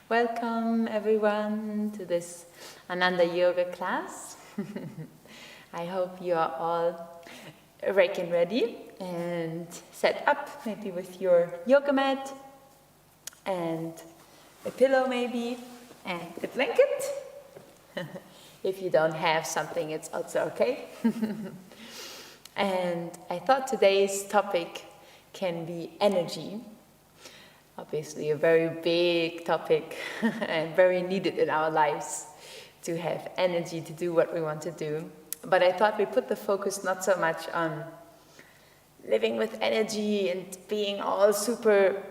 Welcome everyone to this Ananda yoga class. I hope you are all awake and ready and set up, maybe with your yoga mat and a pillow maybe and a blanket. If you don't have something, it's also okay. And I thought today's topic can be energy. Obviously a very big topic and very needed in our lives to have energy to do what we want to do. But I thought we put the focus not so much on living with energy and being all super,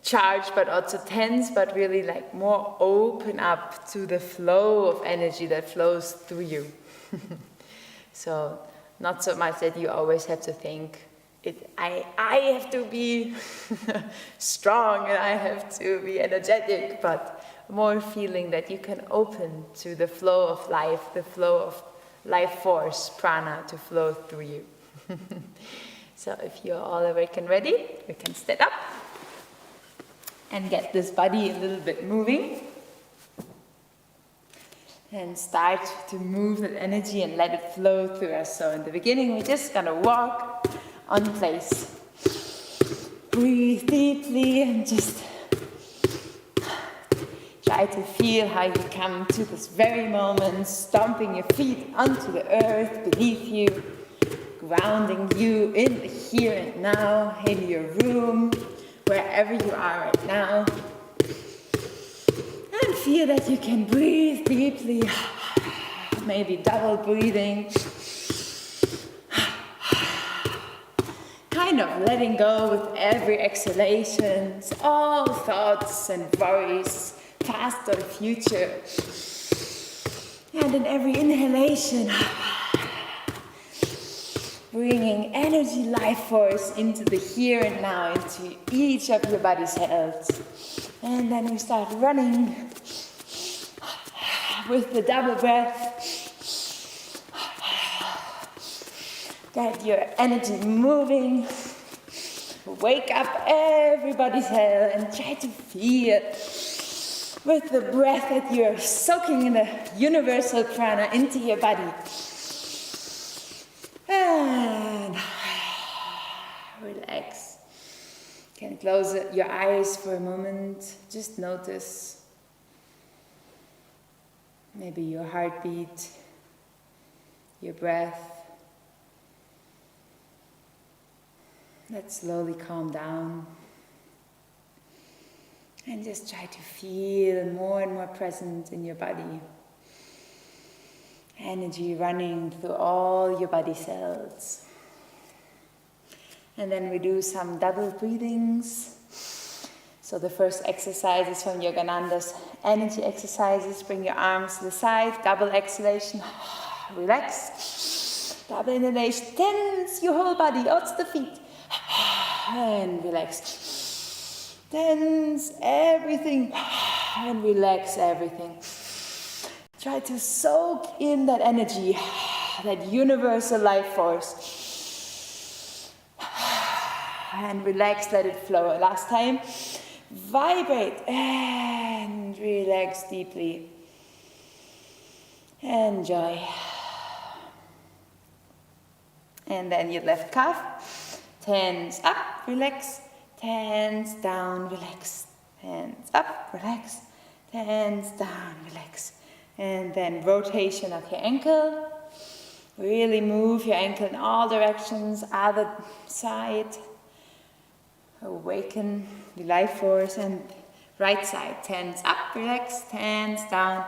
charged but also tense, but really like more open up to the flow of energy that flows through you. So not so much that you always have to think, I have to be strong and I have to be energetic, but more feeling that you can open to the flow of life, the flow of life force, prana, to flow through you. So if you're all awake and ready, we can stand up and get this body a little bit moving. And start to move that energy and let it flow through us. So in the beginning, we're just gonna walk on place. Breathe deeply and just try to feel how you come to this very moment, stomping your feet onto the earth beneath you, grounding you in the here and now, in your room, wherever you are right now. And feel that you can breathe deeply, maybe double breathing. Kind of letting go with every exhalation, all thoughts and worries, past or future. And in every inhalation, bringing energy, life force into the here and now, into each of your body cells. And then we start running with the double breath. Get your energy moving. Wake up every body cell and try to feel with the breath that you're soaking in the universal prana into your body. And relax. You can close your eyes for a moment. Just notice maybe your heartbeat, your breath. Let's slowly calm down and just try to feel more and more present in your body. Energy running through all your body cells. And then we do some double breathings. So the first exercise is from Yogananda's energy exercises. Bring your arms to the side, double exhalation, relax. Double inhalation, tense your whole body, out to the feet. And relax. Tense everything and relax everything. Try to soak in that energy, that universal life force. And relax, let it flow. Last time, vibrate and relax deeply. Enjoy. And then your left calf. Hands up, relax. Hands down, relax. Hands up, relax. Hands down, relax. And then rotation of your ankle. Really move your ankle in all directions, other side. Awaken the life force. And right side, hands up, relax. Hands down,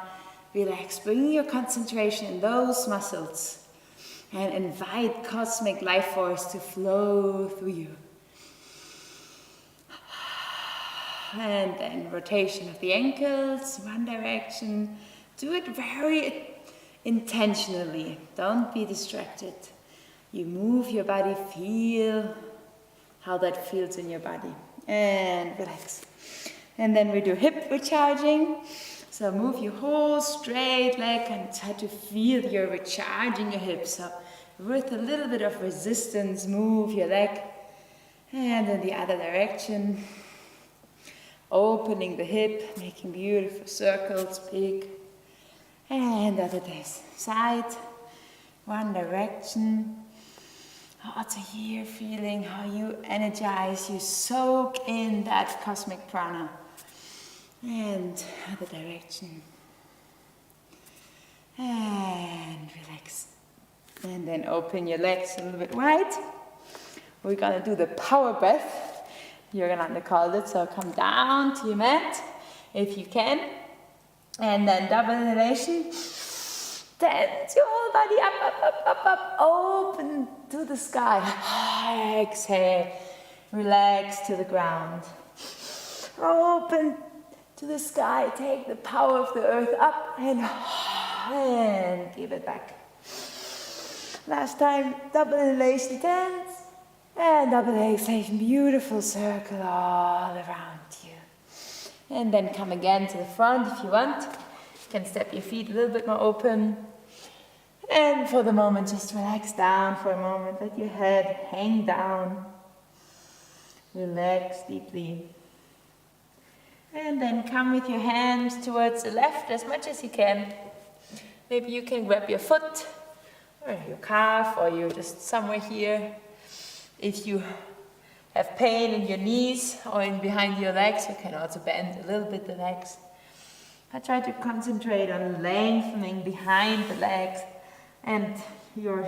relax. Bring your concentration in those muscles. And invite cosmic life force to flow through you. And then rotation of the ankles, one direction. Do it very intentionally. Don't be distracted. You move your body, feel how that feels in your body. And relax. And then we do hip recharging. So move your whole straight leg and try to feel you're recharging your hips. So with a little bit of resistance, move your leg. And in the other direction. Opening the hip, making beautiful circles, big. And other side, one direction. Also here, feeling how you energize, you soak in that cosmic prana. And other direction. And relax. And then open your legs a little bit wide. We're gonna do the power breath. You're gonna call it, so come down to your mat, if you can. And then double inhalation. Tense your whole body up, up, up, up, up. Open to the sky. Exhale. Relax to the ground. Open to the sky. Take the power of the earth up and give it back. Last time, double inhalation, tense. And double exhalation, beautiful circle all around you. And then come again to the front if you want. You can step your feet a little bit more open. And for the moment, just relax down for a moment. Let your head hang down. Relax deeply. And then come with your hands towards the left as much as you can. Maybe you can grab your foot or your calf, or you're just somewhere here. If you have pain in your knees or in behind your legs, you can also bend a little bit the legs. I try to concentrate on lengthening behind the legs and your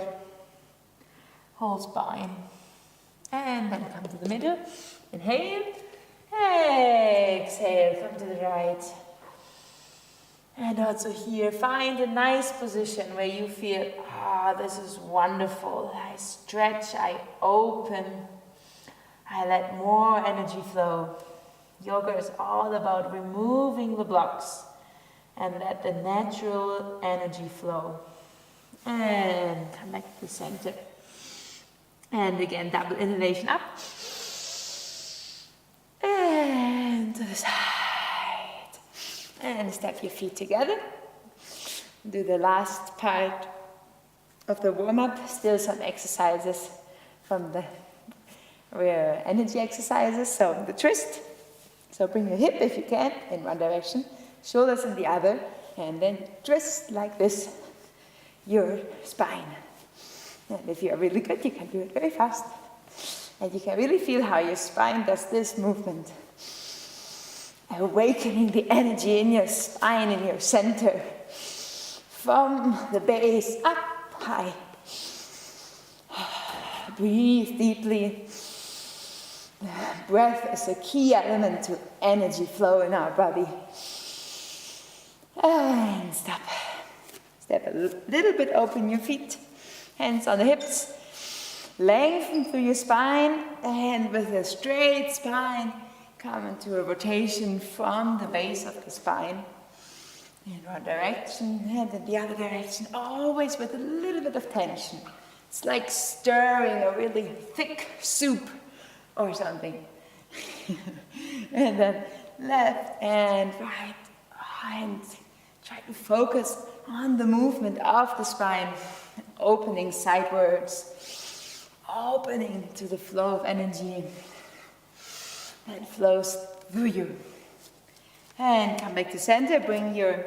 whole spine. And then come to the middle. Inhale. Exhale. Come to the right. And also here, find a nice position where you feel, this is wonderful. I stretch, I open, I let more energy flow. Yoga is all about removing the blocks and let the natural energy flow. And come back to the center. And again, double inhalation up. And to the side. And step your feet together. Do the last part of the warm-up. Still some exercises from the energy exercises. So the twist. So bring your hip if you can in one direction, shoulders in the other, and then twist like this your spine. And if you're really good, you can do it very fast. And you can really feel how your spine does this movement. Awakening the energy in your spine, in your center. From the base up high. Breathe deeply. Breath is a key element to energy flow in our body. And stop. Step a little bit, open your feet. Hands on the hips. Lengthen through your spine, and with a straight spine, come into a rotation from the base of the spine in one direction and in the other direction, always with a little bit of tension. It's like stirring a really thick soup or something. And then left and right, and try to focus on the movement of the spine, opening sidewards, opening to the flow of energy that flows through you. And come back to center, bring your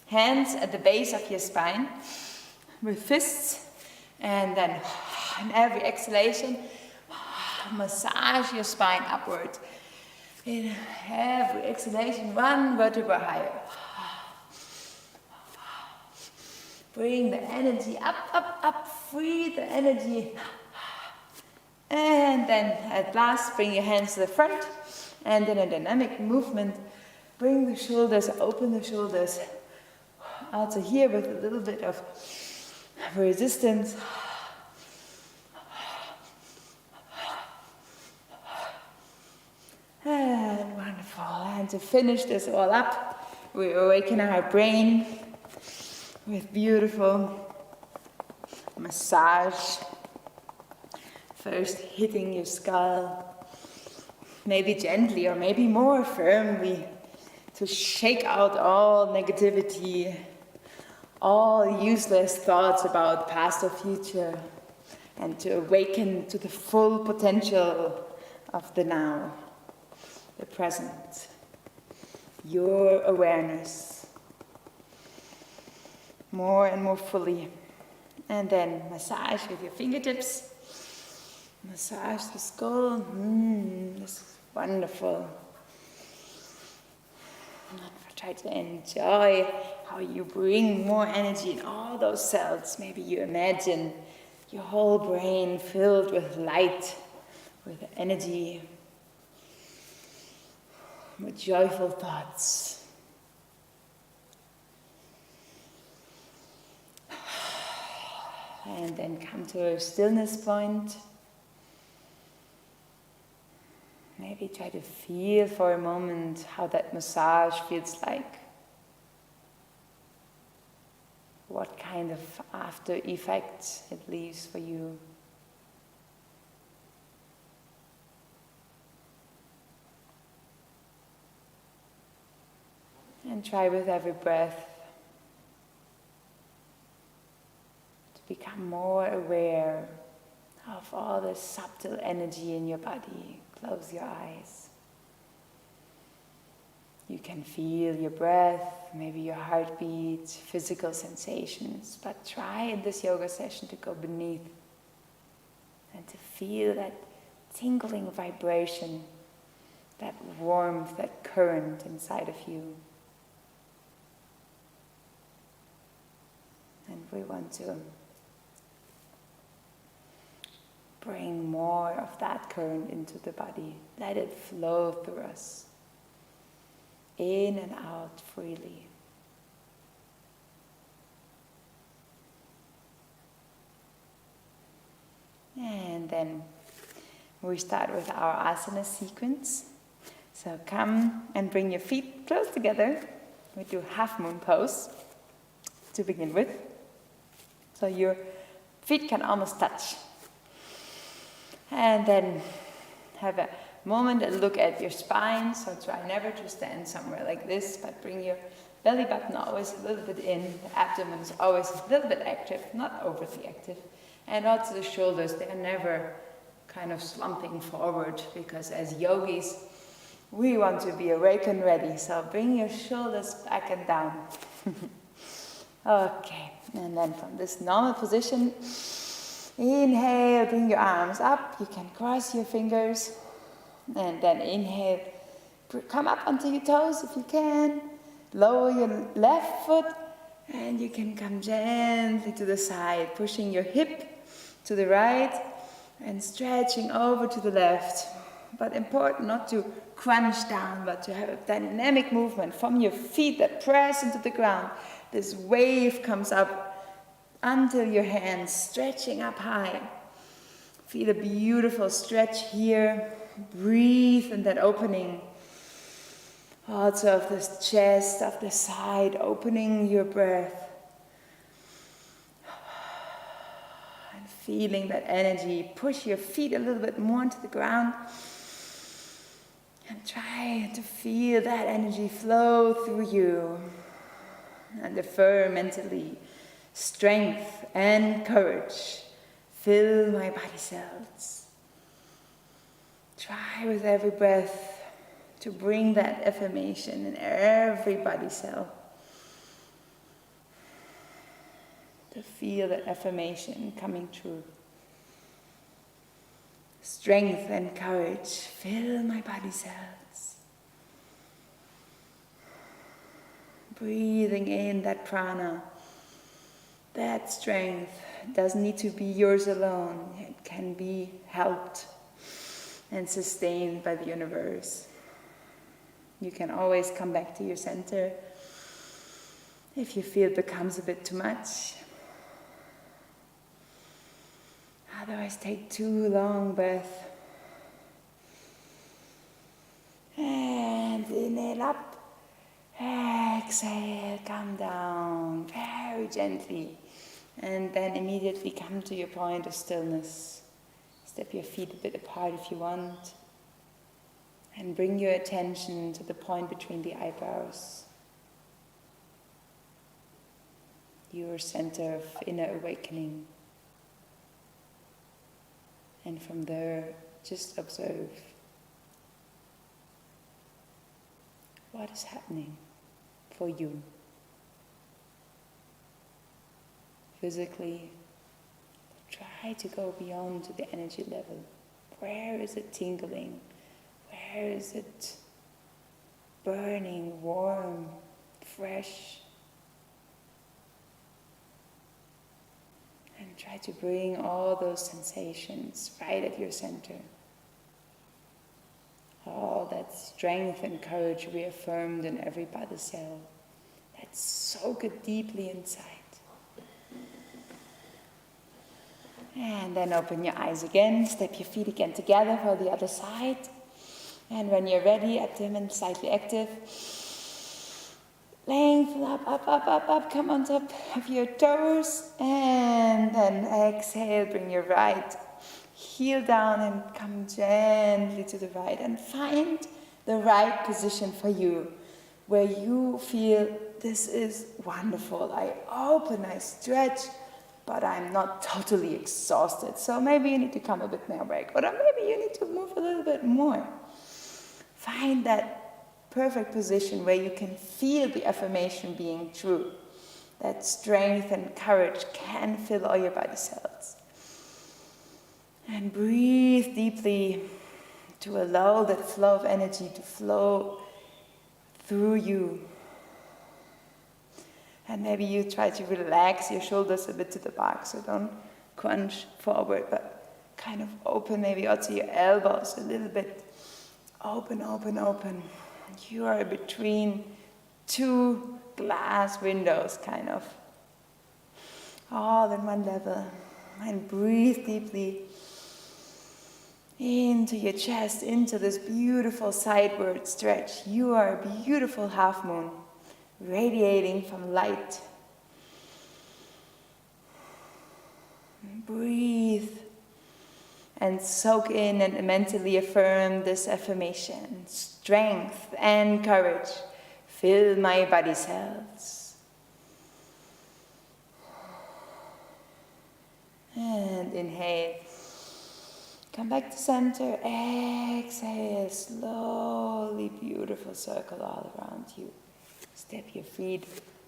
hands at the base of your spine with fists, and then in every exhalation, massage your spine upward. In every exhalation, one vertebra higher. Bring the energy up, up, up, free the energy. And then at last, bring your hands to the front, and in a dynamic movement, bring the shoulders, open the shoulders. Also here with a little bit of resistance. And wonderful. And to finish this all up, we awaken our brain with beautiful massage. First hitting your skull, maybe gently or maybe more firmly, to shake out all negativity, all useless thoughts about past or future, and to awaken to the full potential of the now. the present, your awareness, more and more fully. And then massage with your fingertips. Massage the skull. This is wonderful. And try to enjoy how you bring more energy in all those cells. Maybe you imagine your whole brain filled with light, with energy, with joyful thoughts. And then come to a stillness point. Maybe try to feel for a moment how that massage feels like. What kind of after effects it leaves for you. And try with every breath to become more aware of all the subtle energy in your body. Close your eyes. You can feel your breath, maybe your heartbeat, physical sensations, but try in this yoga session to go beneath and to feel that tingling vibration, that warmth, that current inside of you. And we want to bring more of that current into the body. Let it flow through us, in and out freely. And then we start with our asana sequence. So come and bring your feet close together. We do half moon pose to begin with. So your feet can almost touch. And then have a moment and look at your spine. So try never to stand somewhere like this, but bring your belly button always a little bit in. The abdomen is always a little bit active, not overly active. And also the shoulders, they are never kind of slumping forward, because as yogis, we want to be awake and ready. So bring your shoulders back and down. Okay, and then from this normal position, inhale, bring your arms up. You can cross your fingers. And then inhale, come up onto your toes if you can. Lower your left foot, and you can come gently to the side, pushing your hip to the right and stretching over to the left. But important not to crunch down, but to have a dynamic movement from your feet that press into the ground. This wave comes up until your hands stretching up high. Feel a beautiful stretch here. Breathe in that opening. Also of the chest, of the side, opening your breath. And feeling that energy. Push your feet a little bit more into the ground. And try to feel that energy flow through you. And affirm mentally, strength and courage fill my body cells. Try with every breath to bring that affirmation in every body cell. To feel that affirmation coming true. Strength and courage fill my body cells. Breathing in that prana, that strength doesn't need to be yours alone. It can be helped and sustained by the universe. You can always come back to your center if you feel it becomes a bit too much. Otherwise, take 2 long breaths. And inhale up. Exhale, come down very gently. And then immediately come to your point of stillness. Step your feet a bit apart if you want. And bring your attention to the point between the eyebrows. Your center of inner awakening. And from there, just observe. what is happening for you. Physically, try to go beyond to the energy level. Where is it tingling? Where is it burning, warm, fresh? And try to bring all those sensations right at your center. All that strength and courage reaffirmed in every body cell. Let's soak it deeply inside. And then open your eyes again, step your feet again together for the other side. And when you're ready, abdomen slightly active. Lengthen up, come on top of your toes. And then exhale, bring your right heel down and come gently to the right. And find the right position for you, where you feel this is wonderful. I open, I stretch, but I'm not totally exhausted. So maybe you need to come a bit more back, or maybe you need to move a little bit more. Find that perfect position where you can feel the affirmation being true. That strength and courage can fill all your body cells. And breathe deeply to allow that flow of energy to flow through you. And maybe you try to relax your shoulders a bit to the back, so don't crunch forward, but kind of open maybe also your elbows a little bit. Open. You are between two glass windows, kind of. All in one level. And breathe deeply into your chest, into this beautiful sideward stretch. You are a beautiful half moon, radiating from light. Breathe and soak in and mentally affirm this affirmation. Strength and courage fill my body cells. And inhale. Come back to center. Exhale. Slowly, beautiful circle all around you. Step your feet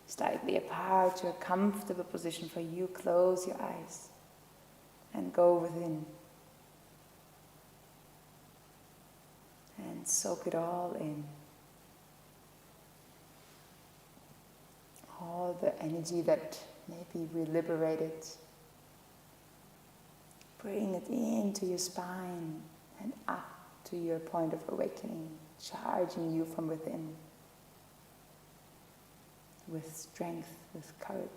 slightly apart to a comfortable position for you. Close your eyes and go within. And soak it all in. All the energy that maybe we liberated. Bring it into your spine and up to your point of awakening, charging you from within with strength, with courage.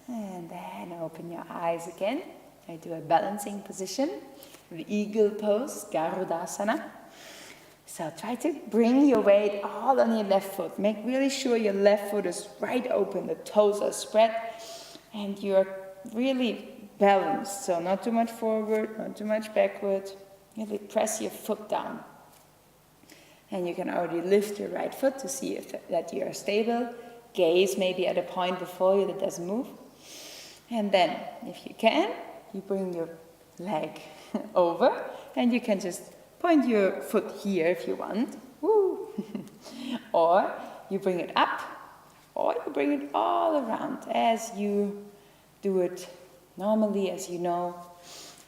And then open your eyes again. I do a balancing position, the eagle pose, Garudasana. So try to bring your weight all on your left foot. Make really sure your left foot is right open, the toes are spread, and you're really balanced. So not too much forward, not too much backward. Really press your foot down. And you can already lift your right foot to see that you are stable. Gaze maybe at a point before you that doesn't move. And then, if you can, you bring your leg over, and you can just point your foot here if you want. Woo! Or you bring it up, or you bring it all around as you do it normally, as you know.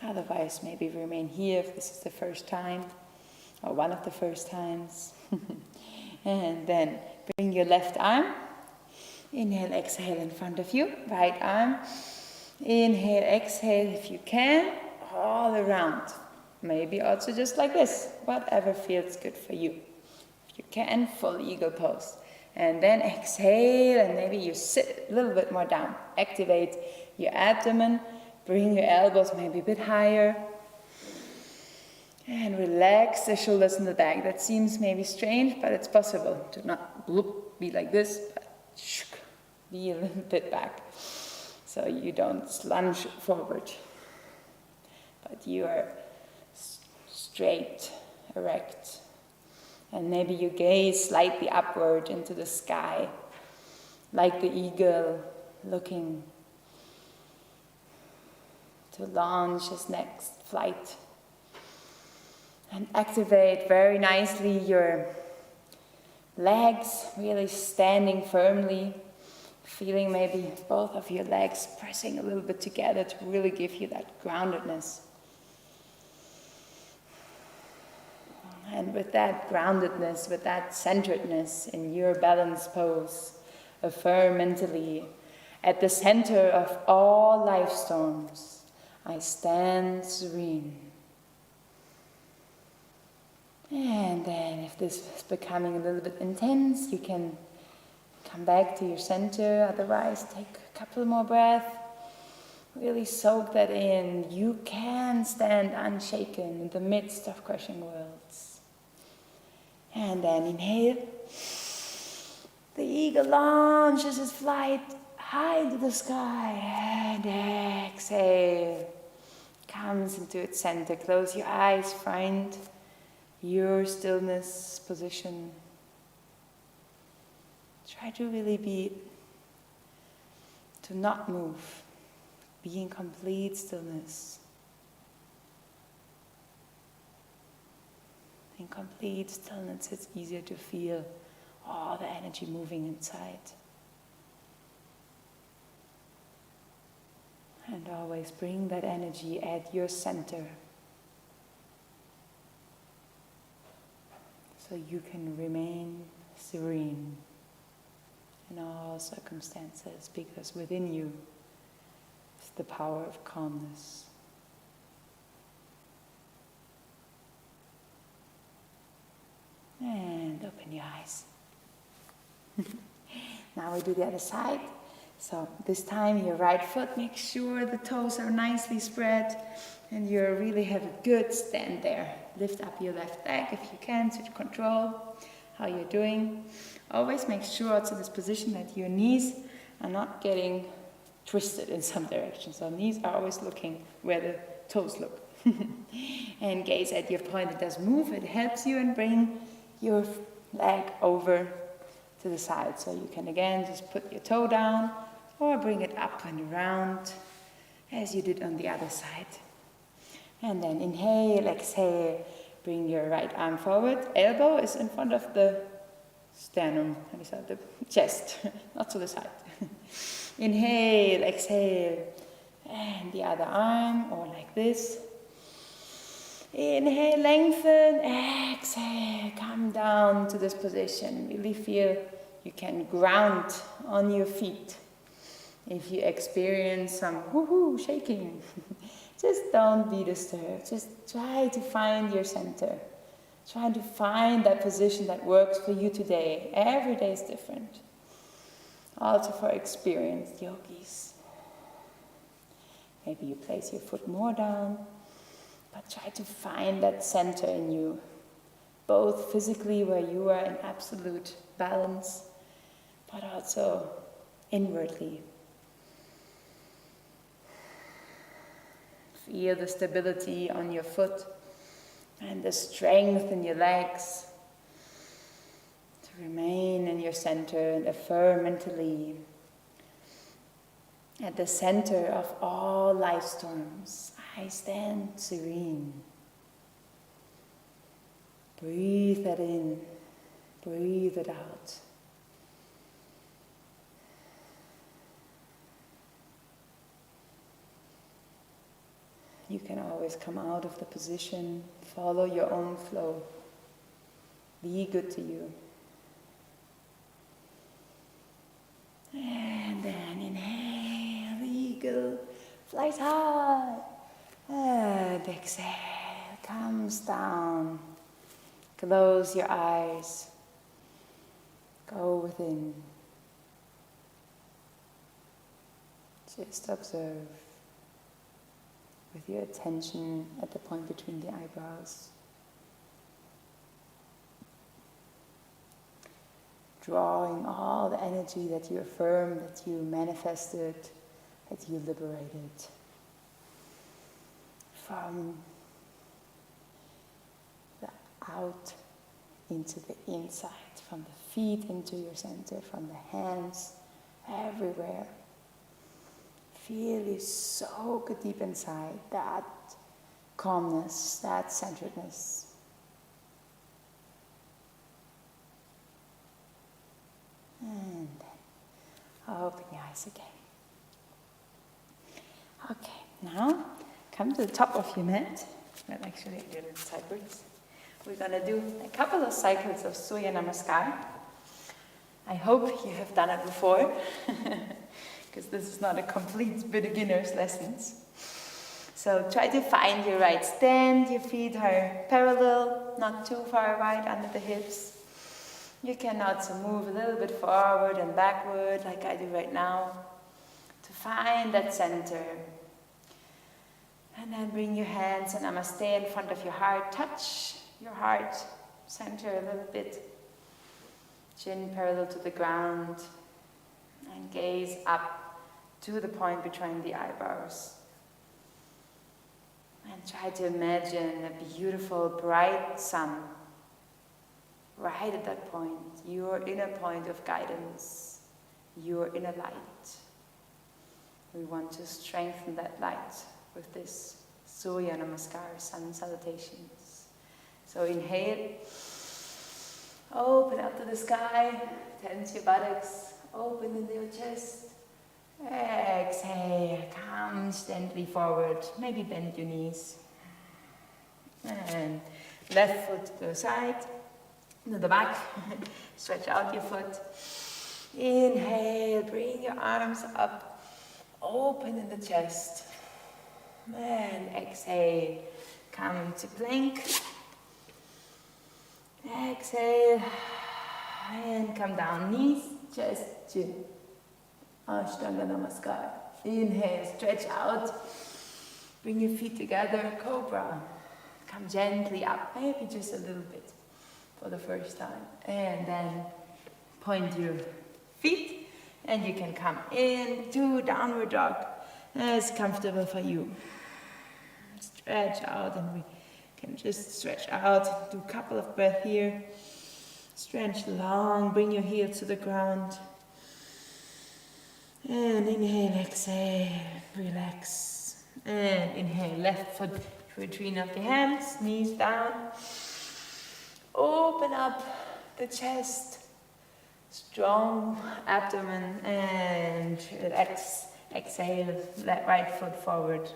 Otherwise, maybe remain here if this is the first time, or one of the first times. And then bring your left arm. Inhale, exhale in front of you. Right arm. Inhale, exhale if you can. All around. Maybe also just like this. Whatever feels good for you. If you can, full eagle pose. And then exhale, and maybe you sit a little bit more down. Activate your abdomen. Bring your elbows maybe a bit higher. And relax the shoulders in the back. That seems maybe strange, but it's possible to not be like this, but be a little bit back. So you don't slunge forward. But you are straight, erect. And maybe you gaze slightly upward into the sky, like the eagle looking to launch his next flight. And activate very nicely your legs, really standing firmly, feeling maybe both of your legs pressing a little bit together to really give you that groundedness. And with that groundedness, with that centeredness in your balance pose, affirm mentally, at the center of all life storms, I stand serene. And then if this is becoming a little bit intense, you can come back to your center. Otherwise, take a couple more breaths. Really soak that in. You can stand unshaken in the midst of crushing worlds. And then inhale. The eagle launches its flight high into the sky. And exhale. Comes into its center. Close your eyes. Find your stillness position. Try to really to not move. Be in complete stillness. In complete stillness, it's easier to feel all the energy moving inside. And always bring that energy at your center, so you can remain serene in all circumstances, because within you is the power of calmness. And open your eyes. Now we do the other side. So this time your right foot, make sure the toes are nicely spread and you really have a good stand there. Lift up your left leg if you can to control how you're doing. Always make sure also this position that your knees are not getting twisted in some direction. So knees are always looking where the toes look. And gaze at your point. It does move, it helps you, and bring your leg over to the side. So you can again just put your toe down or bring it up and around as you did on the other side. And then inhale, exhale, bring your right arm forward. Elbow is in front of the sternum, the chest, not to the side. Inhale, exhale, and the other arm, or like this. Inhale, lengthen, exhale, come down to this position. Really feel you can ground on your feet. If you experience some woohoo shaking, just don't be disturbed. Just try to find your center. Try to find that position that works for you today. Every day is different. Also for experienced yogis. Maybe you place your foot more down, but try to find that center in you, both physically where you are in absolute balance, but also inwardly. Feel the stability on your foot and the strength in your legs to remain in your center and affirm mentally at the center of all life storms. I stand serene. Breathe that in, breathe it out. You can always come out of the position, follow your own flow. Be good to you. And then inhale, the eagle flies high. And exhale, comes down. Close your eyes. Go within. Just observe with your attention at the point between the eyebrows. Drawing all the energy that you affirmed, that you manifested, that you liberated from the out into the inside, from the feet into your center, from the hands, everywhere. Feel you soak deep inside that calmness, that centeredness. And then open your eyes again. Okay, now come to the top of your mat. Well, actually, I did it sideways. We're going to do a couple of cycles of Surya Namaskar. I hope you have done it before, because this is not a complete beginner's lessons. So try to find your right stand. Your feet are parallel, not too far wide under the hips. You can also move a little bit forward and backward, like I do right now, to find that center. And then bring your hands and Namaste in front of your heart. Touch your heart center a little bit. Chin parallel to the ground. And gaze up to the point between the eyebrows. And try to imagine a beautiful, bright sun. Right at that point, your inner point of guidance, your inner light. We want to strengthen that light with this Surya Namaskar, sun salutations. So inhale, open up to the sky, tense your buttocks, open into your chest. Exhale, come gently forward, maybe bend your knees. And left foot to the side, to the back, stretch out your foot. Inhale, bring your arms up, open in the chest. And exhale, come to plank. Exhale, and come down, knees, chest, chin. Ashtanga Namaskar. Inhale, stretch out. Bring your feet together, Cobra. Come gently up, maybe just a little bit for the first time. And then point your feet, and you can come into Downward Dog as comfortable for you. Stretch out, and we can just stretch out. Do a couple of breaths here. Stretch long, bring your heels to the ground. And inhale, exhale, relax. And inhale, left foot between of the hands, knees down. Open up the chest, strong abdomen, and relax. Exhale, let right foot forward.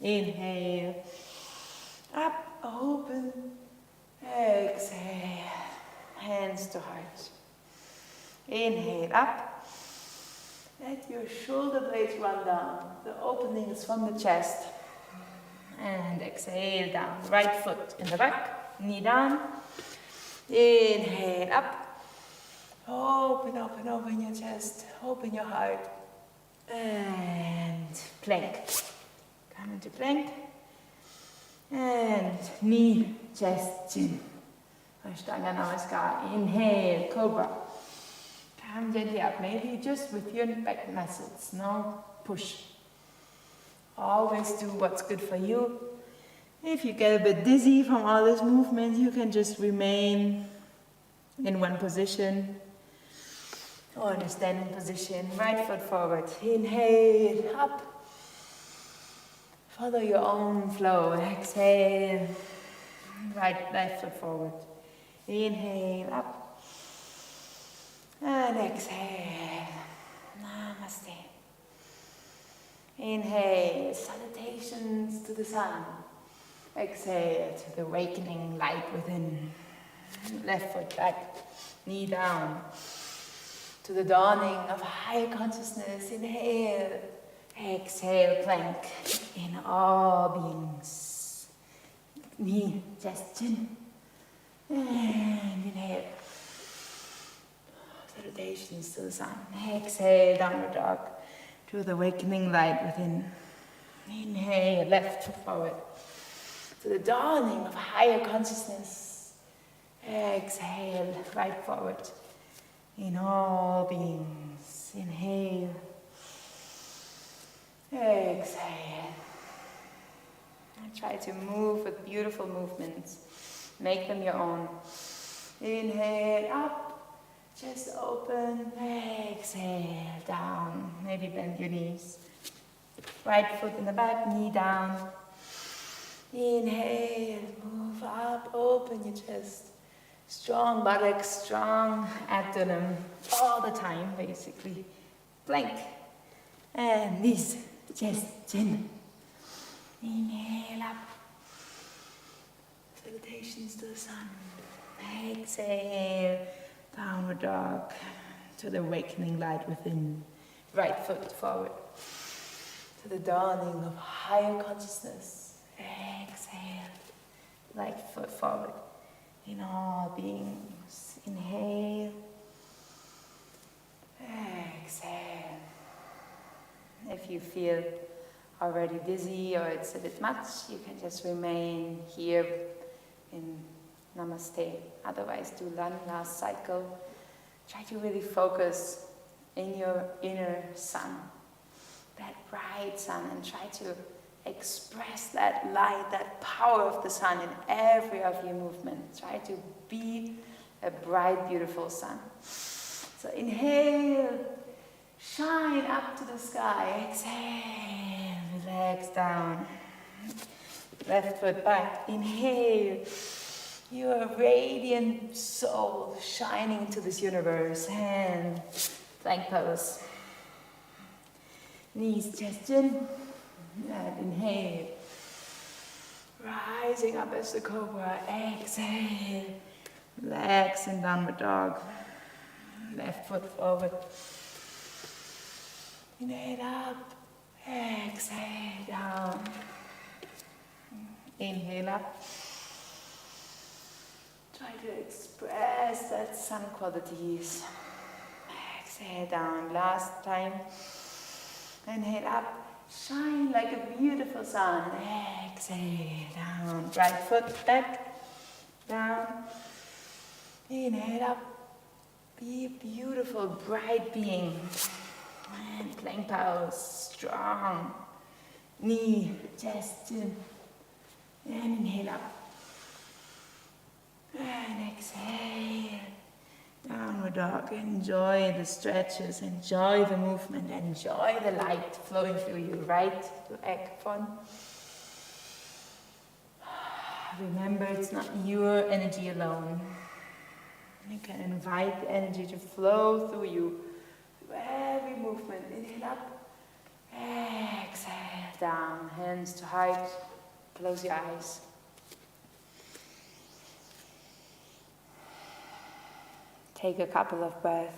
Inhale, up, open. Exhale, hands to heart. Inhale, up. Let your shoulder blades run down. The opening is from the chest. And exhale down. Right foot in the back. Knee down. Inhale up. Open, open, open your chest. Open your heart. And plank. Come into plank. And knee, chest, chin. Ashtanga Namaskar. Inhale, Cobra. Come gently up, maybe just with your back muscles, no push. Always do what's good for you. If you get a bit dizzy from all this movement, you can just remain in one position or in a standing position. Right foot forward. Inhale, up. Follow your own flow. Exhale. Left foot forward. Inhale, up. And exhale, Namaste. Inhale, salutations to the sun. Exhale to the awakening light within. Left foot back, knee down. To the dawning of higher consciousness. Inhale, exhale, plank in all beings. Knee, chest, chin. And inhale. Salutations to the sun. Exhale, Downward Dog to the awakening light within. Inhale, left foot forward to the dawning of higher consciousness. Exhale, right forward in all beings. Inhale. Exhale. And try to move with beautiful movements. Make them your own. Inhale, up. Chest open, exhale, down. Maybe bend your knees. Right foot in the back, knee down. Inhale, move up, open your chest. Strong buttocks, strong abdomen, all the time basically. Plank. And knees, chest, chin. Inhale up. Salutations to the sun. Exhale, downward dog to the awakening light within. Right foot forward to the dawning of higher consciousness. Exhale, right foot forward in all beings. Inhale, exhale. If you feel already dizzy or it's a bit much, you can just remain here in Namaste. Otherwise, do one last cycle. Try to really focus in your inner sun, that bright sun, and try to express that light, that power of the sun in every of your movements. Try to be a bright, beautiful sun. So inhale, shine up to the sky. Exhale, relax down. Left foot back. Inhale, your radiant soul shining into this universe. And plank pose. Knees, chest, chin. And inhale. Rising up as the cobra. Exhale. Relax in downward dog. Left foot forward. Inhale up. Exhale down. Inhale up. Try to express that sun qualities. Exhale down. Last time. Inhale up. Shine like a beautiful sun. Exhale down. Right foot back. Down. Inhale up. Be a beautiful, bright being. And plank pose. Strong. Knee, chest, chin. And inhale up. And exhale. Downward dog. Enjoy the stretches. Enjoy the movement. Enjoy the light flowing through you. Right to egg form. Remember, it's not your energy alone. You can invite the energy to flow through you. Through every movement. Inhale up. Exhale down. Hands to heart. Close your eyes. Take a couple of breaths.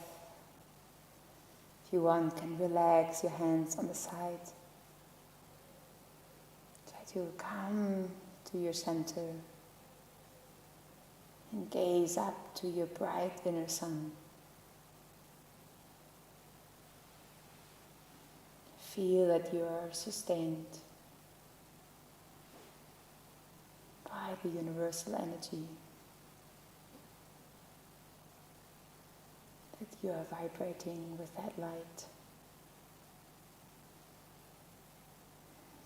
If you want, can relax your hands on the side. Try to come to your center and gaze up to your bright inner sun. Feel that you are sustained by the universal energy. That you are vibrating with that light.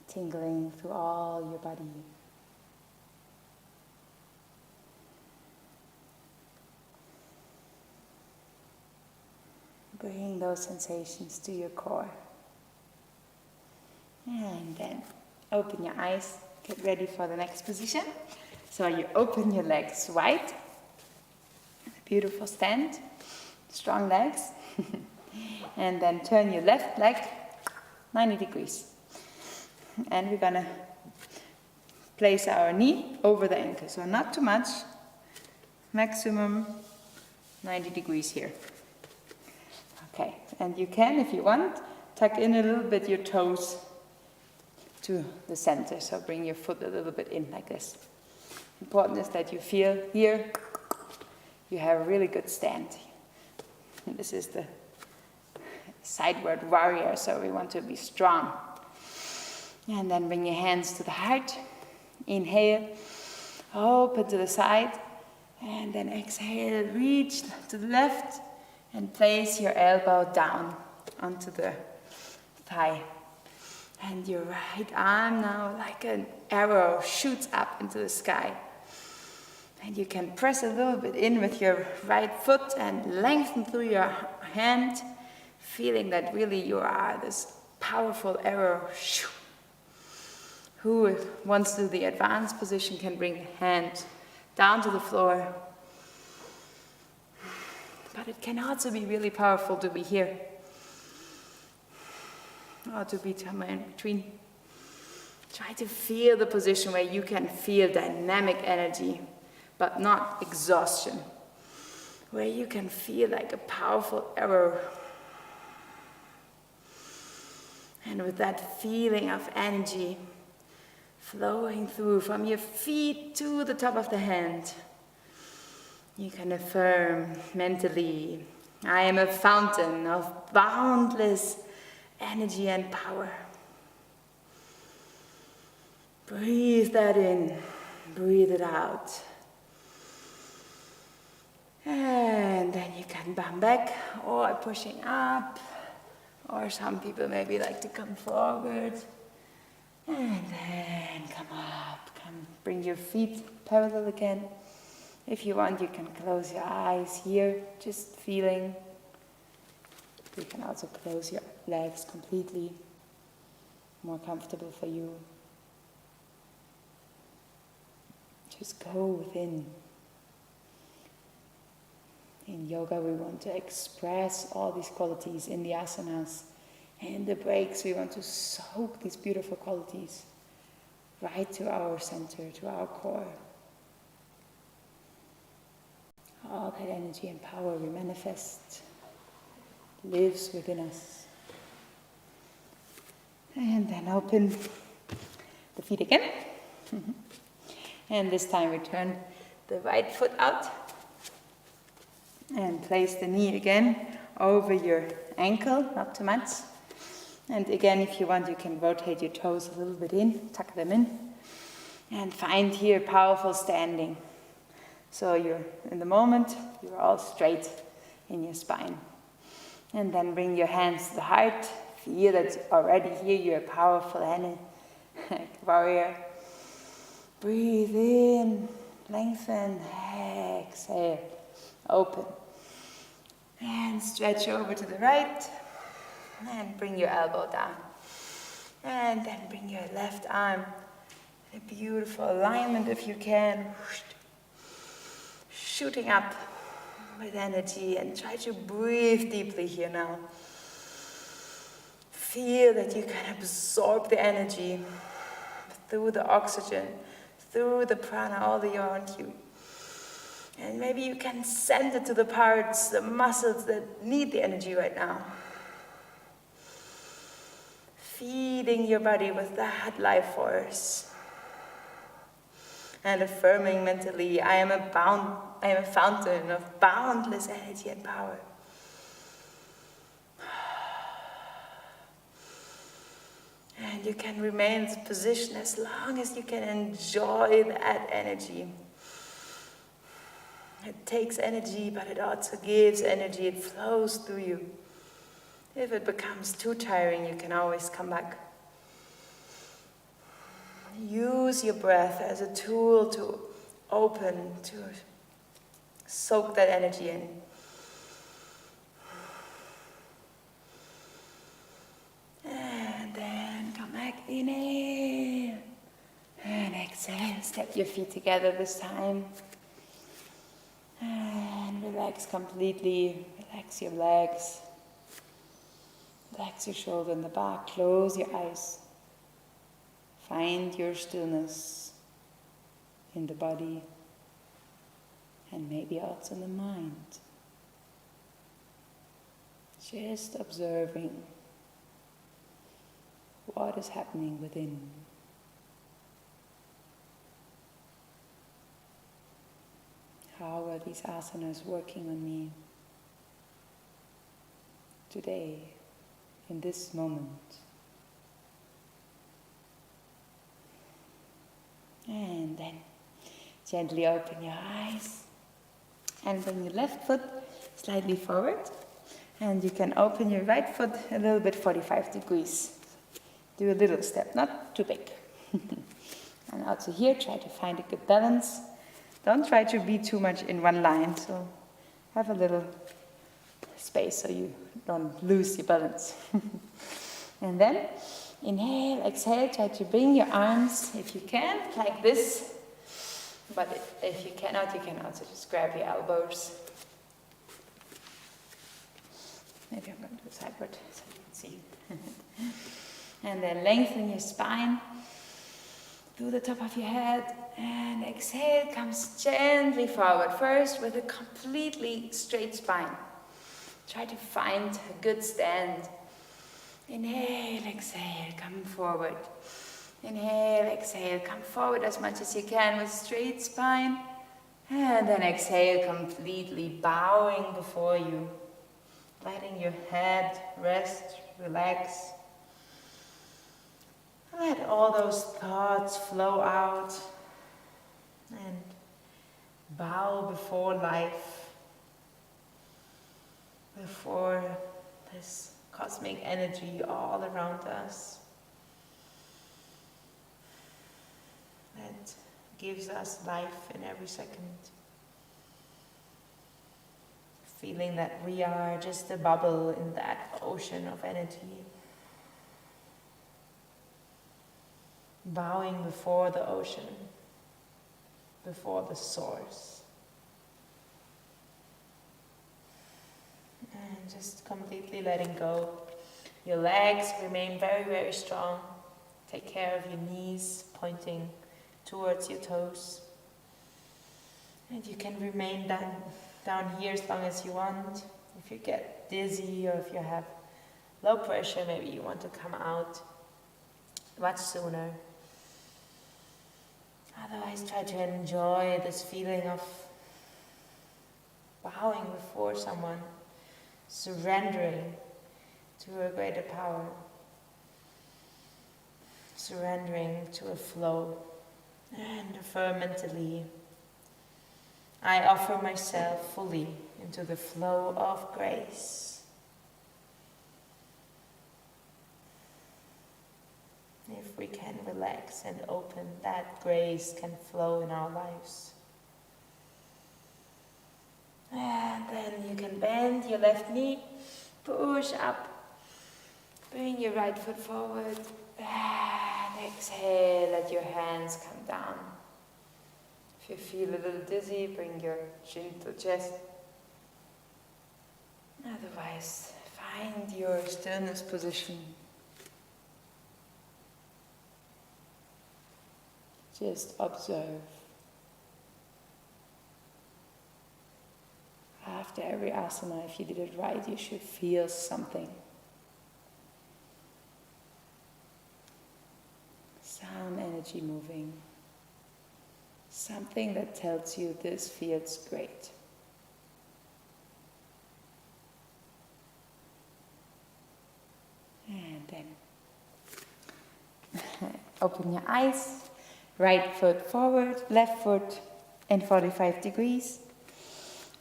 Tingling through all your body. Bring those sensations to your core. And then open your eyes. Get ready for the next position. So you open your legs wide. Beautiful stand. Strong legs. And then turn your left leg 90 degrees. And we're gonna place our knee over the ankle. So not too much. Maximum 90 degrees here. Okay, and you can, if you want, tuck in a little bit your toes to the center. So bring your foot a little bit in like this. Important is that you feel here you have a really good stand. This is the sideward warrior, so we want to be strong. And then bring your hands to the heart. Inhale, open to the side. And then exhale, reach to the left. And place your elbow down onto the thigh. And your right arm now, like an arrow, shoots up into the sky. And you can press a little bit in with your right foot and lengthen through your hand, feeling that really you are this powerful arrow. Who wants to do the advanced position can bring a hand down to the floor. But it can also be really powerful to be here. Or to be somewhere in between. Try to feel the position where you can feel dynamic energy, but not exhaustion. Where you can feel like a powerful arrow. And with that feeling of energy flowing through from your feet to the top of the hand, you can affirm mentally, I am a fountain of boundless energy and power. Breathe that in, breathe it out. And then you can bump back or pushing up, or some people maybe like to come forward. And then come up, bring your feet parallel again. If you want, you can close your eyes here, just feeling. You can also close your legs completely, more comfortable for you. Just go within. In yoga, we want to express all these qualities in the asanas. And in the breaks, we want to soak these beautiful qualities right to our center, to our core. All that energy and power we manifest lives within us. And then open the feet again. And this time we turn the right foot out and place the knee again over your ankle, not too much. And again, if you want, you can rotate your toes a little bit in, tuck them in, and find here powerful standing. So you're in the moment, you're all straight in your spine. And then bring your hands to the heart. Feel that already here you're a powerful warrior. Breathe in, lengthen, exhale, open. And stretch over to the right. And bring your elbow down. And then bring your left arm in a beautiful alignment if you can. Shooting up with energy, and try to breathe deeply here now. Feel that you can absorb the energy through the oxygen, through the prana all around you. And maybe you can send it to the parts, the muscles that need the energy right now. Feeding your body with that life force. And affirming mentally, I am a fountain of boundless energy and power. And you can remain in this position as long as you can enjoy that energy. It takes energy, but it also gives energy. It flows through you. If it becomes too tiring, you can always come back. Use your breath as a tool to open, to soak that energy in. And then come back, inhale. And exhale, step your feet together this time. And relax completely, relax your legs. Relax your shoulder and the back, close your eyes. Find your stillness in the body and maybe also in the mind. Just observing what is happening within. How are these asanas working on me today, in this moment? And then gently open your eyes and bring your left foot slightly forward. And you can open your right foot a little bit 45 degrees. Do a little step, not too big. And also here, try to find a good balance. Don't try to be too much in one line, so have a little space so you don't lose your balance. And then Inhale, exhale, try to bring your arms, if you can, like this. But if you cannot, you can also just grab your elbows. Maybe I'm going to do sideward so you can see. And then lengthen your spine through the top of your head. And exhale, comes gently forward. First with a completely straight spine. Try to find a good stand. Inhale, exhale, come forward. Inhale, exhale, come forward as much as you can with straight spine. And then exhale, completely bowing before you. Letting your head rest, relax. Let all those thoughts flow out. And bow before life. Before this cosmic energy all around us. That gives us life in every second. Feeling that we are just a bubble in that ocean of energy. Bowing before the ocean, before the source. And just completely letting go. Your legs remain very, very strong. Take care of your knees, pointing towards your toes. And you can remain down here as long as you want. If you get dizzy or if you have low pressure, maybe you want to come out much sooner. Otherwise, try to enjoy this feeling of bowing before someone, surrendering to a greater power, surrendering to a flow, and affirm mentally, I offer myself fully into the flow of grace. If we can relax and open, that grace can flow in our lives. And then you can bend your left knee, push up, bring your right foot forward, and exhale, let your hands come down. If you feel a little dizzy, bring your chin to chest. Otherwise, find your stillness position. Just observe. After every asana, if you did it right, you should feel something. Some energy moving. Something that tells you this feels great. And then open your eyes. Right foot forward, left foot in 45 degrees.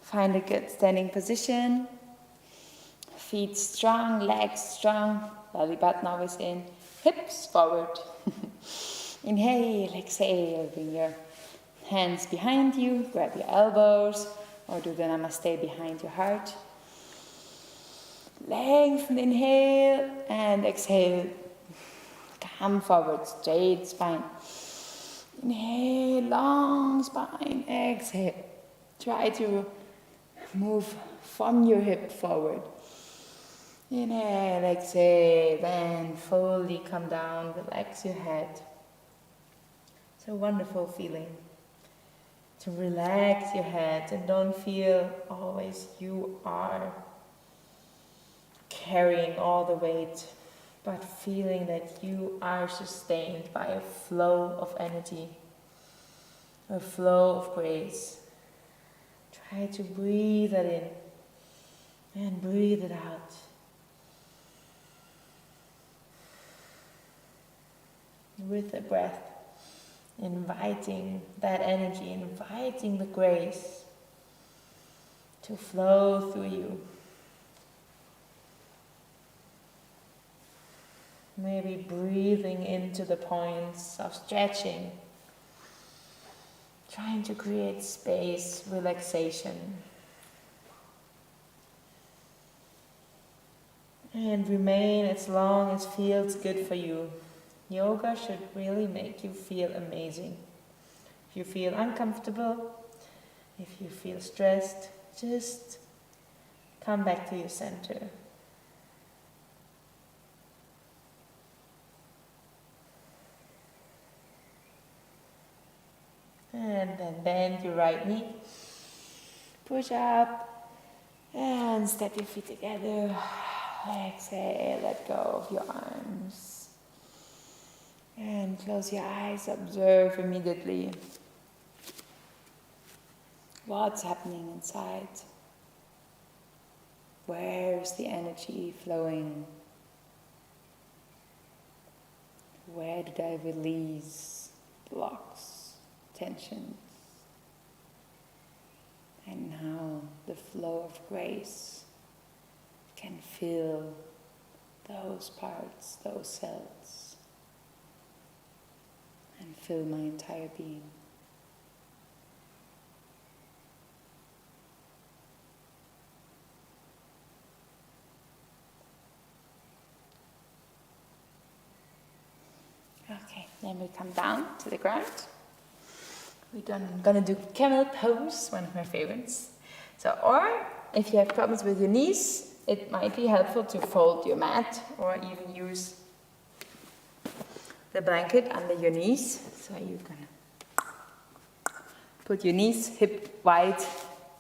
Find a good standing position. Feet strong, legs strong. Belly button always in. Hips forward. Inhale, exhale. Bring your hands behind you. Grab your elbows or do the namaste behind your heart. Lengthen, inhale and exhale. Come forward, straight spine. Inhale, long spine, exhale. Try to move from your hip forward. Inhale, exhale, then fully come down, relax your head. It's a wonderful feeling to relax your head and don't feel always you are carrying all the weight, but feeling that you are sustained by a flow of energy, a flow of grace. Try to breathe that in and breathe it out. With the breath, inviting that energy, inviting the grace to flow through you. Maybe breathing into the points of stretching, trying to create space, relaxation. And remain as long as feels good for you. Yoga should really make you feel amazing. If you feel uncomfortable, if you feel stressed, just come back to your center. And then bend your right knee. Push up and step your feet together. Exhale, let go of your arms. And close your eyes, observe immediately what's happening inside. Where's the energy flowing? Where did I release blocks, tensions? And how the flow of grace can fill those parts, those cells, and fill my entire being. Okay, then we come down to the ground. We're gonna do camel pose, one of my favorites. So, or if you have problems with your knees, it might be helpful to fold your mat or even use the blanket under your knees. So you're gonna put your knees hip wide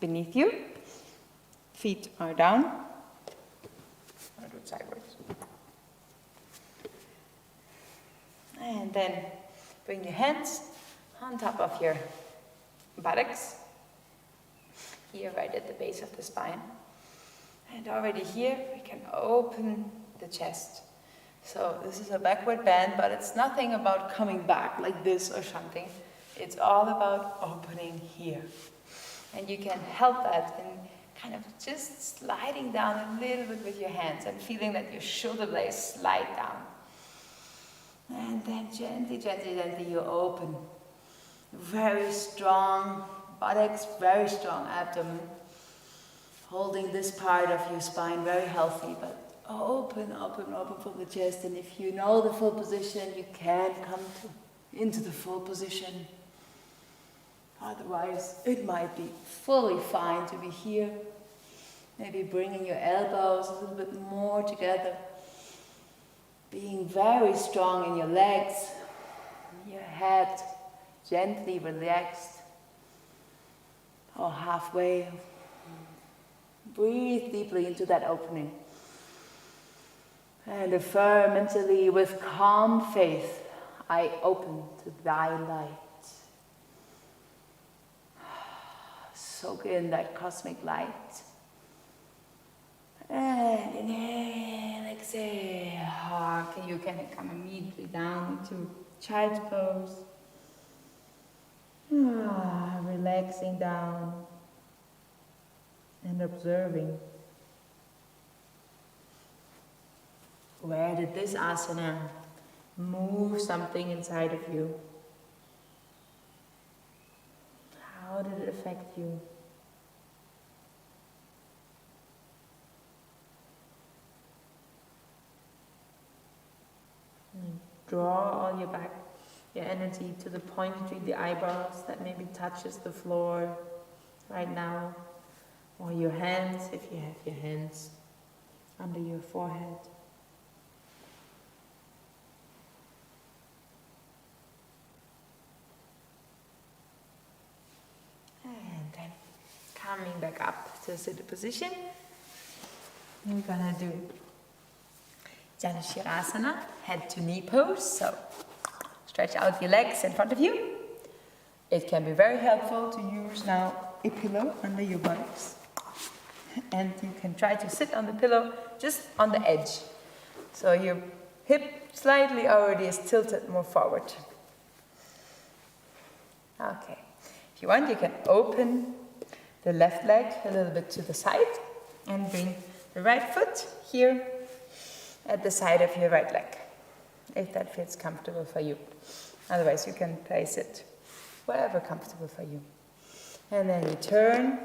beneath you. Feet are down. I'll do it sideways. And then bring your hands on top of your buttocks. Here, right at the base of the spine. And already here, we can open the chest. So this is a backward bend, but it's nothing about coming back like this or something. It's all about opening here. And you can help that in kind of just sliding down a little bit with your hands and feeling that your shoulder blades slide down. And then gently, gently, gently you open. Very strong buttocks, very strong abdomen. Holding this part of your spine very healthy, but open, open, open from the chest. And if you know the full position, you can come into the full position. Otherwise, it might be fully fine to be here. Maybe bringing your elbows a little bit more together. Being very strong in your legs, your head gently relaxed or halfway. Breathe deeply into that opening. And affirm mentally with calm faith, I open to thy light. Soak in that cosmic light. And inhale, exhale. Okay, you can come immediately down into child's pose. Relaxing down and observing. Where did this asana move something inside of you? How did it affect you? And draw all your energy to the point between the eyebrows that maybe touches the floor right now. Or your hands, if you have your hands under your forehead. And then coming back up to a seated position. We're gonna do Janusirasana, head to knee pose. So stretch out your legs in front of you. It can be very helpful to use now a pillow under your buttocks. And you can try to sit on the pillow just on the edge. So your hip slightly already is tilted more forward. Okay. If you want, you can open the left leg a little bit to the side and bring the right foot here at the side of your right leg, if that feels comfortable for you. Otherwise, you can place it wherever comfortable for you. And then you turn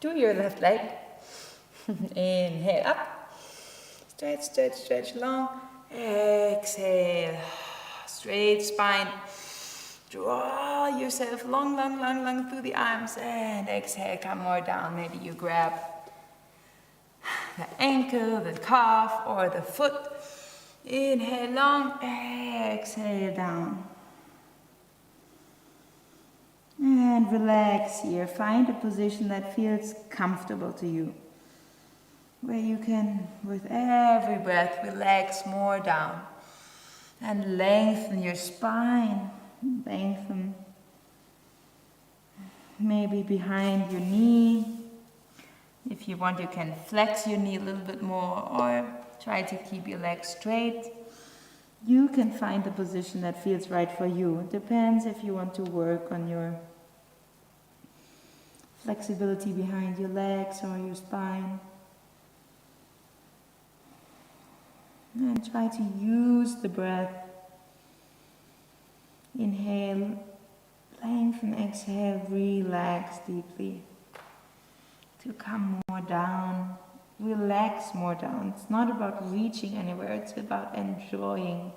to your left leg. Inhale up. Stretch, stretch, stretch long. Exhale. Straight spine. Draw yourself long, long, long, long through the arms. And exhale, come more down. Maybe you grab the ankle, the calf, or the foot. Inhale long. Exhale down. And relax here. Find a position that feels comfortable to you, where you can, with every breath, relax more down and lengthen your spine. Lengthen maybe behind your knee. If you want, you can flex your knee a little bit more or try to keep your legs straight. You can find the position that feels right for you. It depends if you want to work on your flexibility behind your legs or your spine. And try to use the breath. Inhale, lengthen, exhale, relax deeply. To come more down, relax more down. It's not about reaching anywhere, it's about enjoying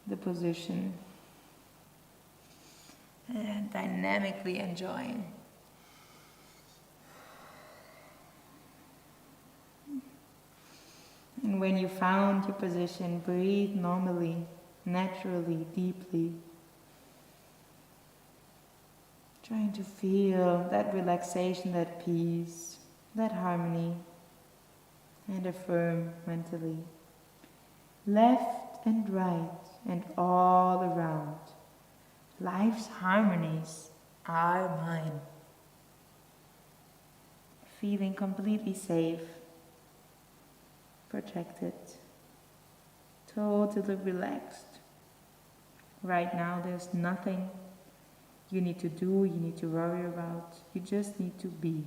the position. And dynamically enjoying. And when you found your position, breathe normally, naturally, deeply. Trying to feel that relaxation, that peace, that harmony, and affirm mentally. Left and right and all around. Life's harmonies are mine. Feeling completely safe, protected, totally relaxed. Right now there's nothing you need to do, you need to worry about. You just need to be.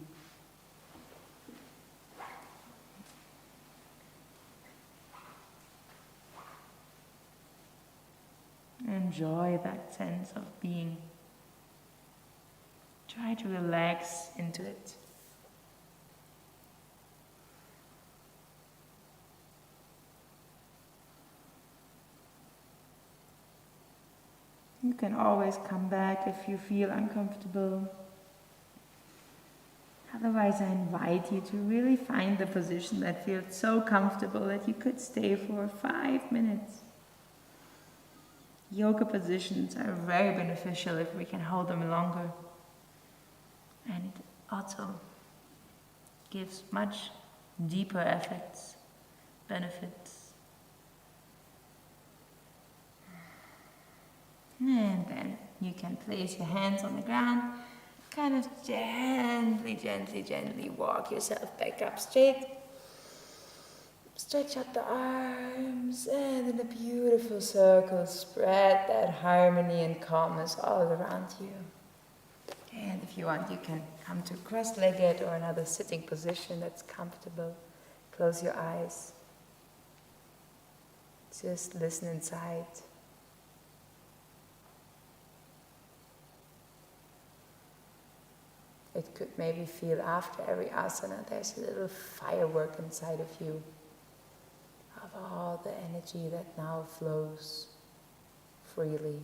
Enjoy that sense of being. Try to relax into it. You can always come back if you feel uncomfortable. Otherwise, I invite you to really find the position that feels so comfortable that you could stay for 5 minutes. Yoga positions are very beneficial if we can hold them longer. And it also gives much deeper effects, benefits. And then you can place your hands on the ground, kind of gently, gently, gently walk yourself back up straight. Stretch out the arms and in a beautiful circle, spread that harmony and calmness all around you. And if you want, you can come to cross-legged or another sitting position that's comfortable. Close your eyes. Just listen inside. It could maybe feel after every asana there's a little firework inside of you of all the energy that now flows freely.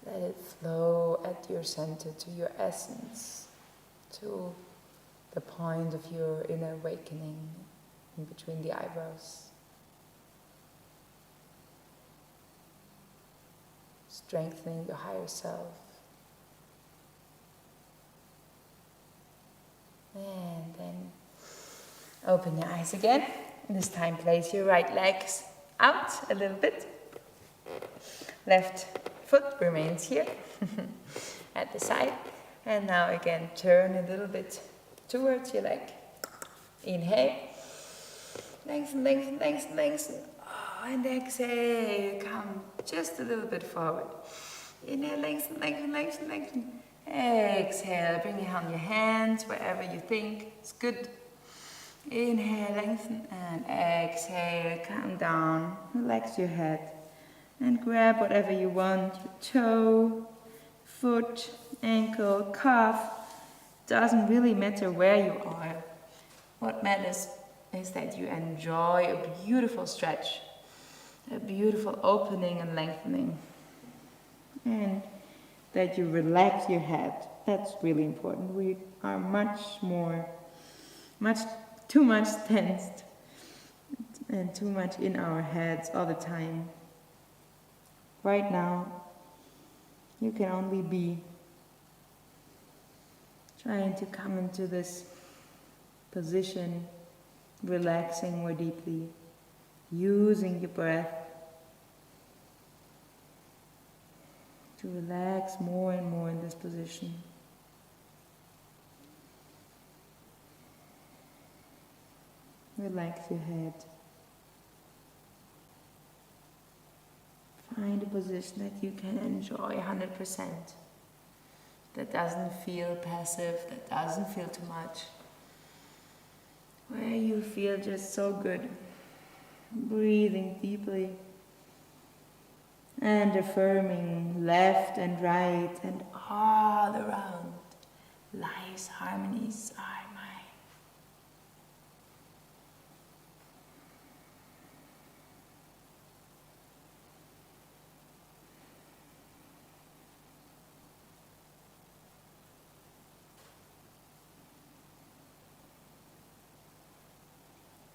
Let it flow at your center, to your essence, to the point of your inner awakening in between the eyebrows. Strengthening your higher self. And then open your eyes again. This time place your right legs out a little bit. Left foot remains here at the side. And now again turn a little bit towards your leg. Inhale. Lengthen, lengthen, lengthen, lengthen. And exhale, come just a little bit forward. Inhale, lengthen, lengthen, lengthen, lengthen. Exhale, bring on your hands wherever you think is good. Inhale, lengthen, and exhale, come down. Relax your head and grab whatever you want. Your toe, foot, ankle, calf, doesn't really matter where you are. What matters is that you enjoy a beautiful stretch, a beautiful opening and lengthening, and that you relax your head. That's really important. We are too much tensed and too much in our heads all the time. Right now, you can only be trying to come into this position, relaxing more deeply, using your breath to relax more and more in this position. Relax your head. Find a position that you can enjoy 100%. That doesn't feel passive, that doesn't feel too much. Where you feel just so good. Breathing deeply. And affirming left and right and all around. Life's harmonies are mine.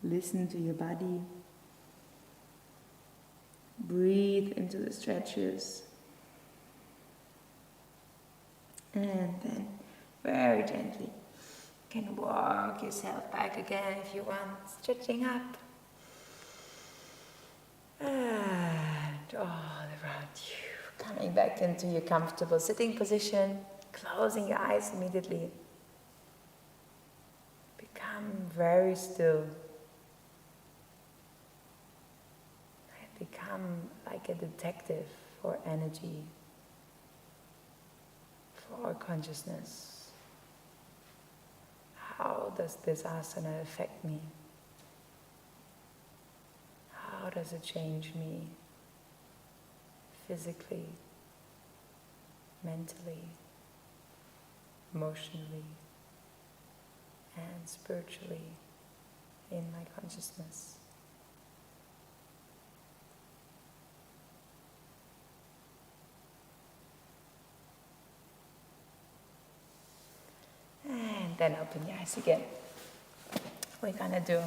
Listen to your body. Breathe into the stretches. And then, very gently, you can walk yourself back again if you want, stretching up. And all around you, coming back into your comfortable sitting position, closing your eyes immediately. Become very still. Become like a detective for energy, for consciousness. How does this asana affect me? How does it change me? Physically, mentally, emotionally, and spiritually in my consciousness. And then open your eyes again. We're gonna do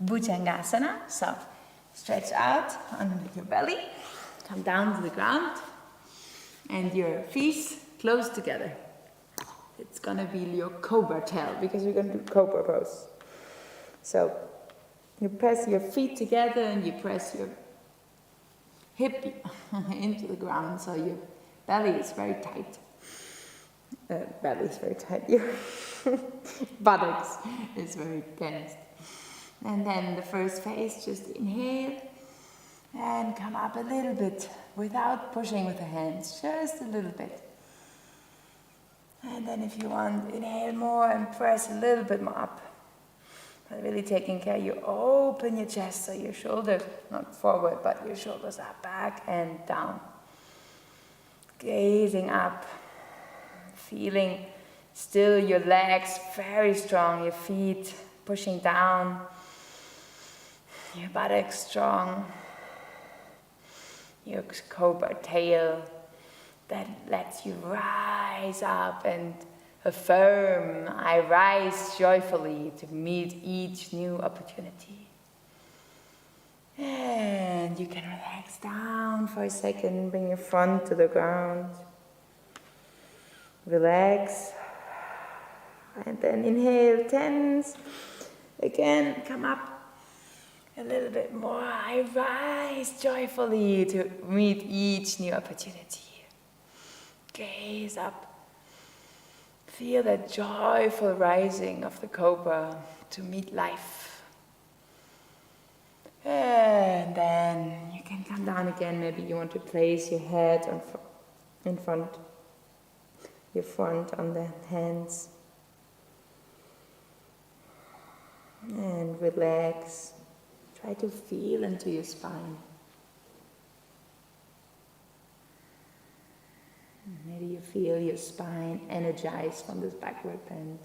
Bhujangasana. So stretch out underneath your belly, come down to the ground, and your feet close together. It's gonna be your cobra tail because we're gonna do cobra pose. So you press your feet together and you press your hip into the ground, so your belly is very tight. Belly is very tight. Your buttocks is very tensed. And then the first phase, just inhale and come up a little bit without pushing with the hands, just a little bit. And then if you want, inhale more and press a little bit more up. But really taking care, you open your chest so your shoulders, not forward, but your shoulders are back and down. Gazing up, feeling still your legs very strong, your feet pushing down, your buttocks strong, your cobra tail that lets you rise up and affirm, I rise joyfully to meet each new opportunity. And you can relax down for a second, bring your front to the ground. Relax. And then inhale, tense. Again, come up a little bit more. I rise joyfully to meet each new opportunity. Gaze up. Feel that joyful rising of the cobra to meet life. And then you can come down again. Maybe you want to place your head in front, your front on the hands. And relax. Try to feel into your spine. Maybe you feel your spine energized from this backward bend.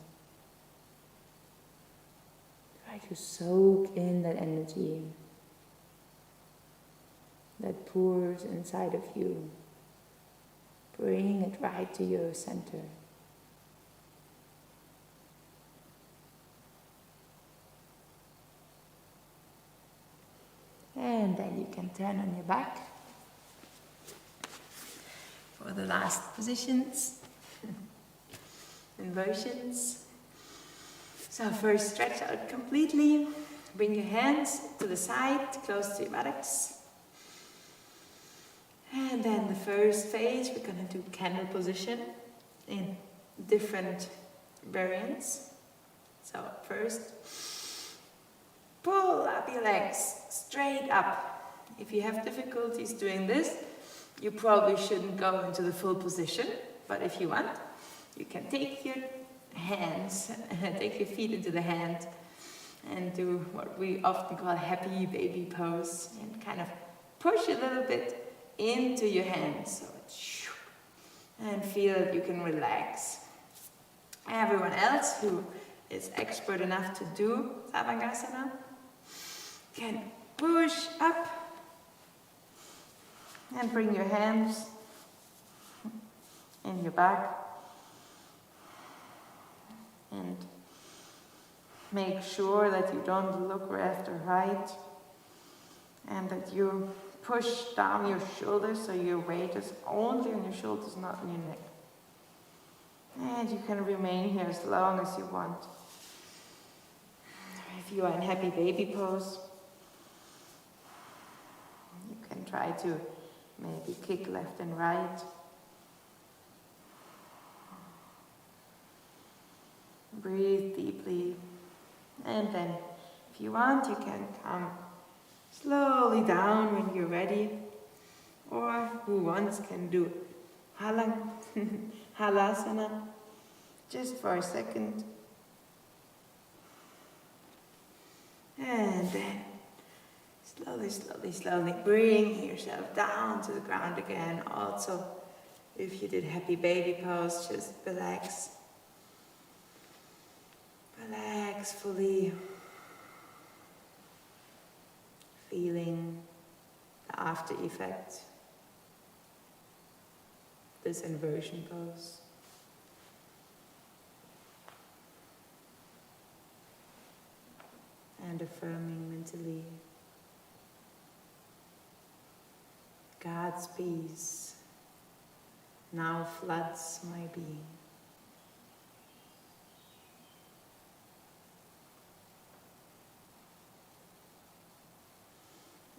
to soak in that energy that pours inside of you. Bring it right to your center. And then you can turn on your back for the last positions, inversions. So first stretch out completely. Bring your hands to the side, close to your buttocks. And then the first phase, we're going to do candle position in different variants. So first, pull up your legs straight up. If you have difficulties doing this, you probably shouldn't go into the full position. But if you want, you can take your hands, take your feet into the hand and do what we often call happy baby pose and kind of push a little bit into your hands. So, and feel that you can relax. Everyone else who is expert enough to do Savangasana can push up and bring your hands in your back and make sure that you don't look left or right and that you push down your shoulders so your weight is only on your shoulders, not on your neck. And you can remain here as long as you want. If you are in happy baby pose, you can try to maybe kick left and right. Breathe deeply. And then, if you want, you can come slowly down when you're ready. Or who wants can do halasana just for a second. And then slowly bring yourself down to the ground again. Also, if you did happy baby pose, just relax. Relax fully. Feeling the after effect. This inversion pose. And affirming mentally God's peace now floods my being.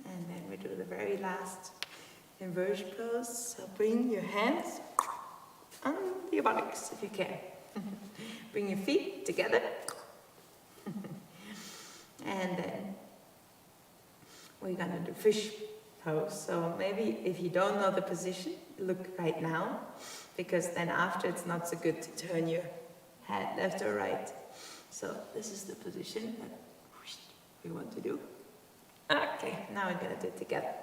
And then we do the very last inversion pose. So bring your hands on your buttocks if you can. Bring your feet together. And then we're gonna do fish pose. So maybe if you don't know the position, look right now, because then after it's not so good to turn your head left or right. So this is the position that we want to do. Okay, now we're gonna do it together.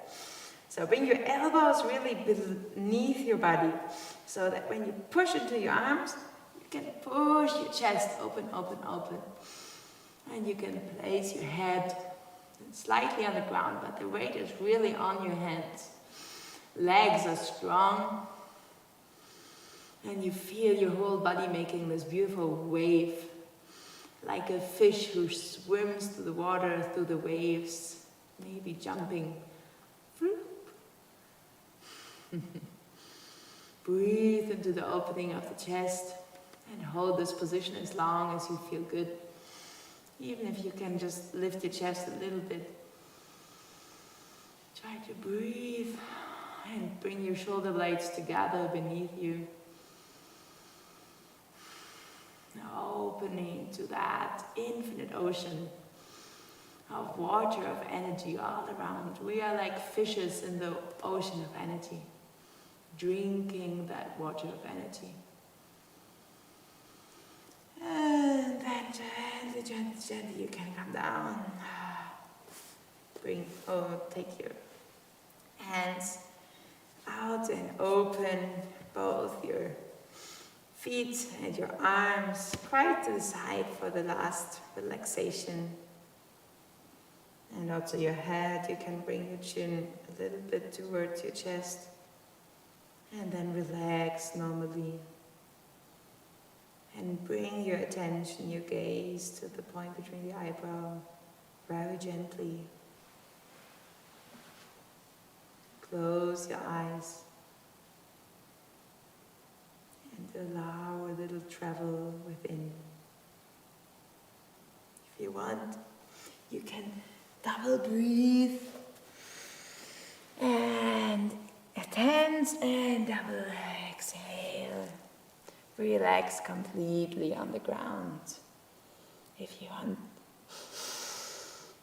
So bring your elbows really beneath your body, so that when you push into your arms, you can push your chest open. And you can place your head slightly on the ground, but the weight is really on your hands. Legs are strong. And you feel your whole body making this beautiful wave, like a fish who swims through the water, through the waves, maybe jumping. Breathe into the opening of the chest and hold this position as long as you feel good. Even if you can just lift your chest a little bit. Try to breathe and bring your shoulder blades together beneath you. Opening to that infinite ocean of water, of energy all around. We are like fishes in the ocean of energy, drinking that water of energy. And then gently you can come down. Take your hands out and open both your feet and your arms quite to the side for the last relaxation And also your head, you can bring your chin a little bit towards your chest. And then relax normally. And bring your attention, your gaze to the point between the eyebrow, very gently. Close your eyes and allow a little travel within. If you want, you can double breathe and tense and double exhale. Relax completely on the ground. If you want,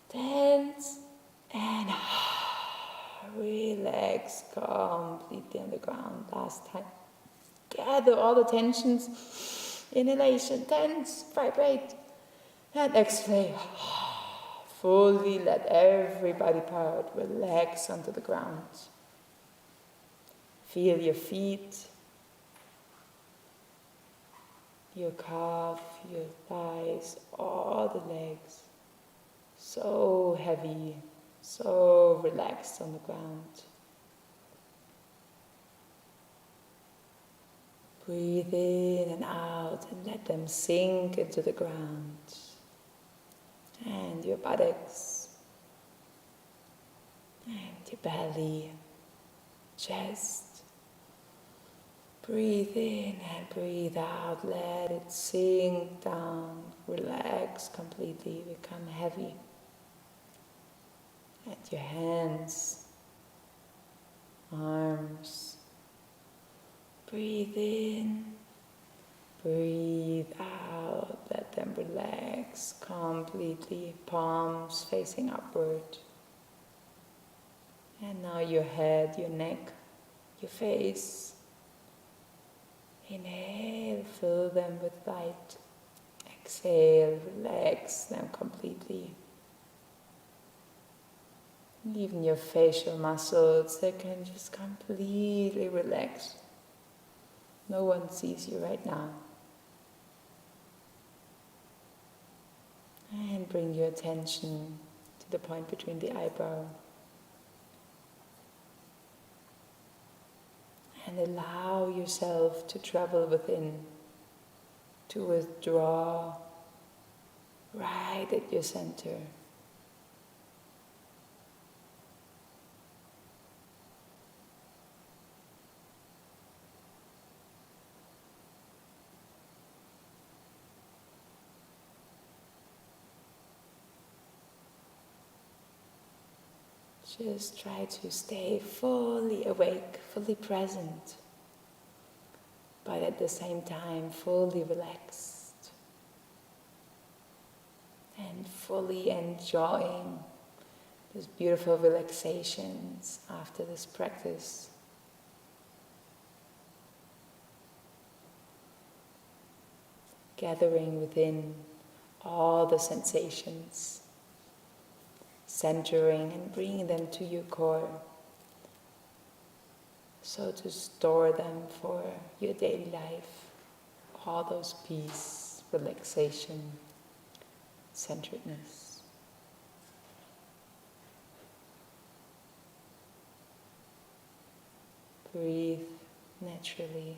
tense and relax completely on the ground. Last time. Gather all the tensions. Inhalation, tense, vibrate. And exhale. Fully let every body part relax onto the ground. Feel your feet, your calf, your thighs, all the legs. So heavy, so relaxed on the ground. Breathe in and out and let them sink into the ground. And your buttocks, and your belly, chest. Breathe in and breathe out, let it sink down, relax completely, become heavy. And your hands, arms. Breathe in, breathe out, let them relax completely, palms facing upward. And now your head, your neck, your face. Inhale, fill them with light. Exhale, relax them completely. Even your facial muscles, they can just completely relax. No one sees you right now. And bring your attention to the point between the eyebrow. And allow yourself to travel within, to withdraw right at your center. Just try to stay fully awake, fully present, but at the same time fully relaxed and fully enjoying these beautiful relaxations after this practice. Gathering within all the sensations, centering and bringing them to your core, so to store them for your daily life, all those peace, relaxation, centeredness. Breathe naturally,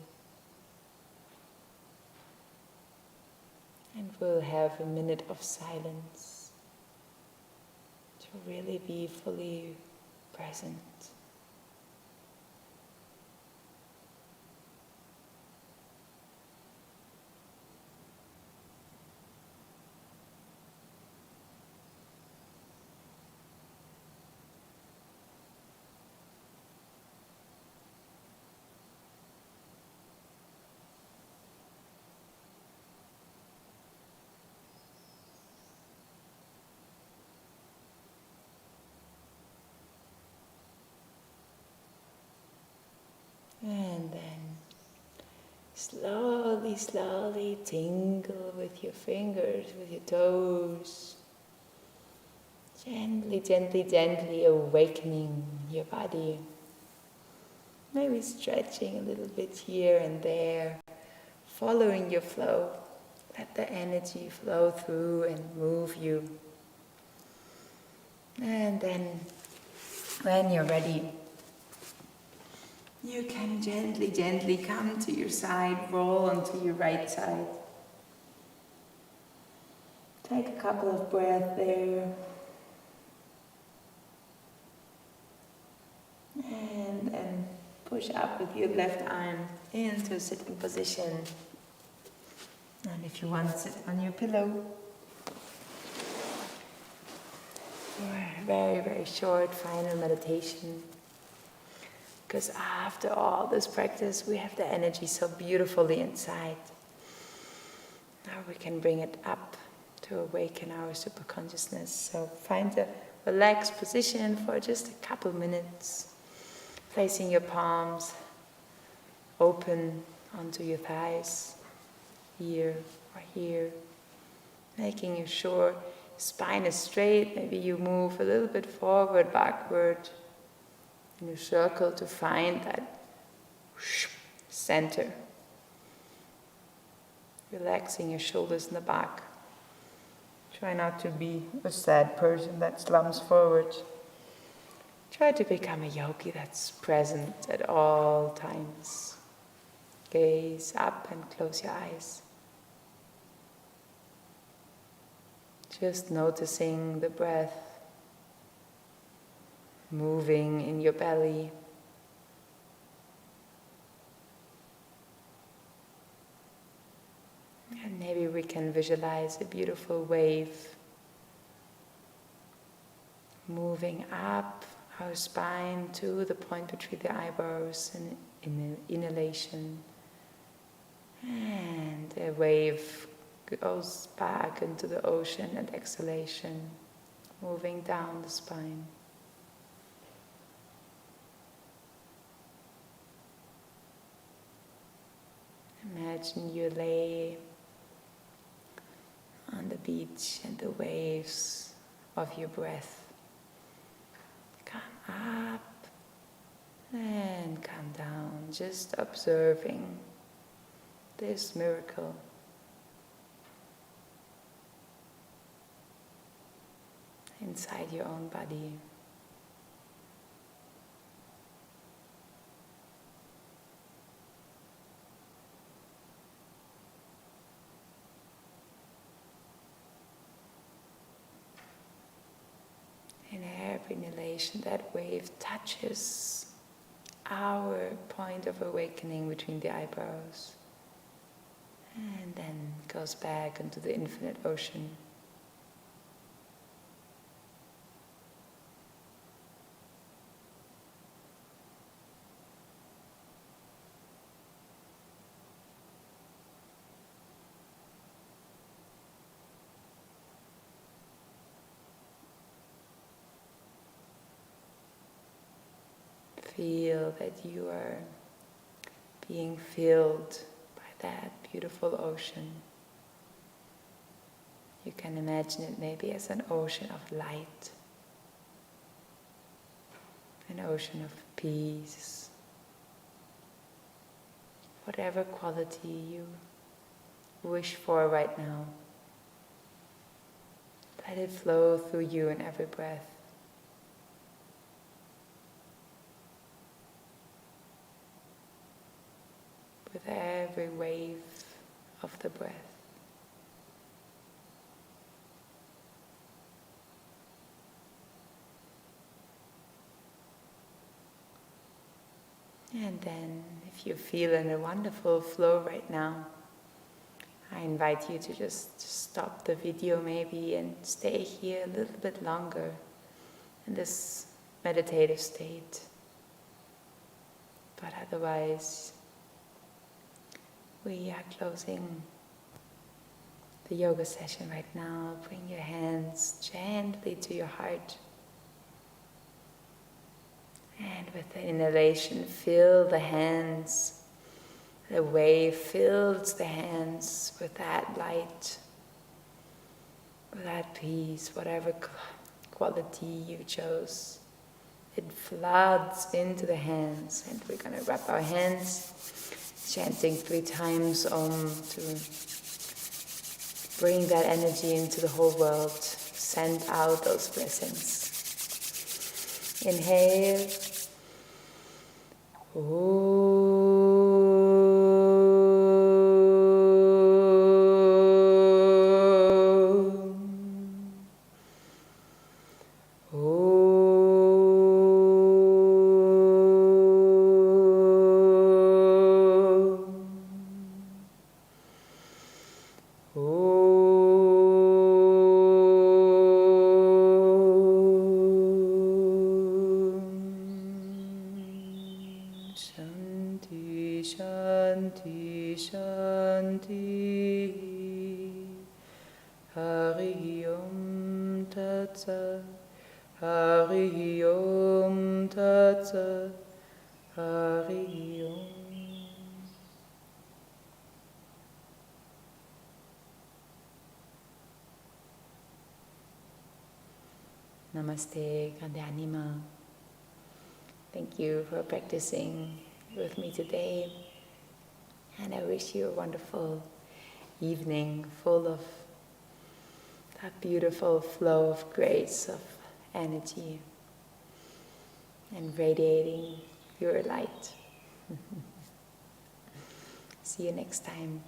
and we'll have a minute of silence to really be fully present. And then slowly, slowly tingle with your fingers, with your toes. Gently, gently, gently awakening your body. Maybe stretching a little bit here and there, following your flow. Let the energy flow through and move you. And then, when you're ready, you can gently, gently come to your side, roll onto your right side. Take a couple of breaths there. And then push up with your left arm into a sitting position. And if you want, sit on your pillow. For a very, very short final meditation. Because after all this practice, we have the energy so beautifully inside. Now we can bring it up to awaken our superconsciousness. So find a relaxed position for just a couple minutes. Placing your palms open onto your thighs, here or here. Making sure your spine is straight. Maybe you move a little bit forward, backward in a circle to find that center. Relaxing your shoulders in the back. Try not to be a sad person that slumps forward. Try to become a yogi that's present at all times. Gaze up and close your eyes. Just noticing the breath moving in your belly. And maybe we can visualize a beautiful wave moving up our spine to the point between the eyebrows and in inhalation. And a wave goes back into the ocean at exhalation, moving down the spine. Imagine you lay on the beach and the waves of your breath come up and come down, just observing this miracle. Inside your own body. In every inhalation, that wave touches our point of awakening between the eyebrows and then goes back into the infinite ocean. Feel that you are being filled by that beautiful ocean. You can imagine it maybe as an ocean of light, an ocean of peace, whatever quality you wish for right now. Let it flow through you in every breath. With every wave of the breath. And then, if you feel in a wonderful flow right now, I invite you to just stop the video maybe and stay here a little bit longer in this meditative state. But otherwise, we are closing the yoga session right now. Bring your hands gently to your heart. And with the inhalation, fill the hands. The wave fills the hands with that light, with that peace, whatever quality you chose. It floods into the hands, and we're going to wrap our hands, chanting 3 times Om to bring that energy into the whole world, send out those blessings. Inhale. Shanti, Shanti, Shanti. Hari Om Tat Sat. Hari Om Tat Sat. Hari Om. Namaste, Grande Anima. Thank you for practicing with me today. And I wish you a wonderful evening full of that beautiful flow of grace, of energy, and radiating your light. See you next time.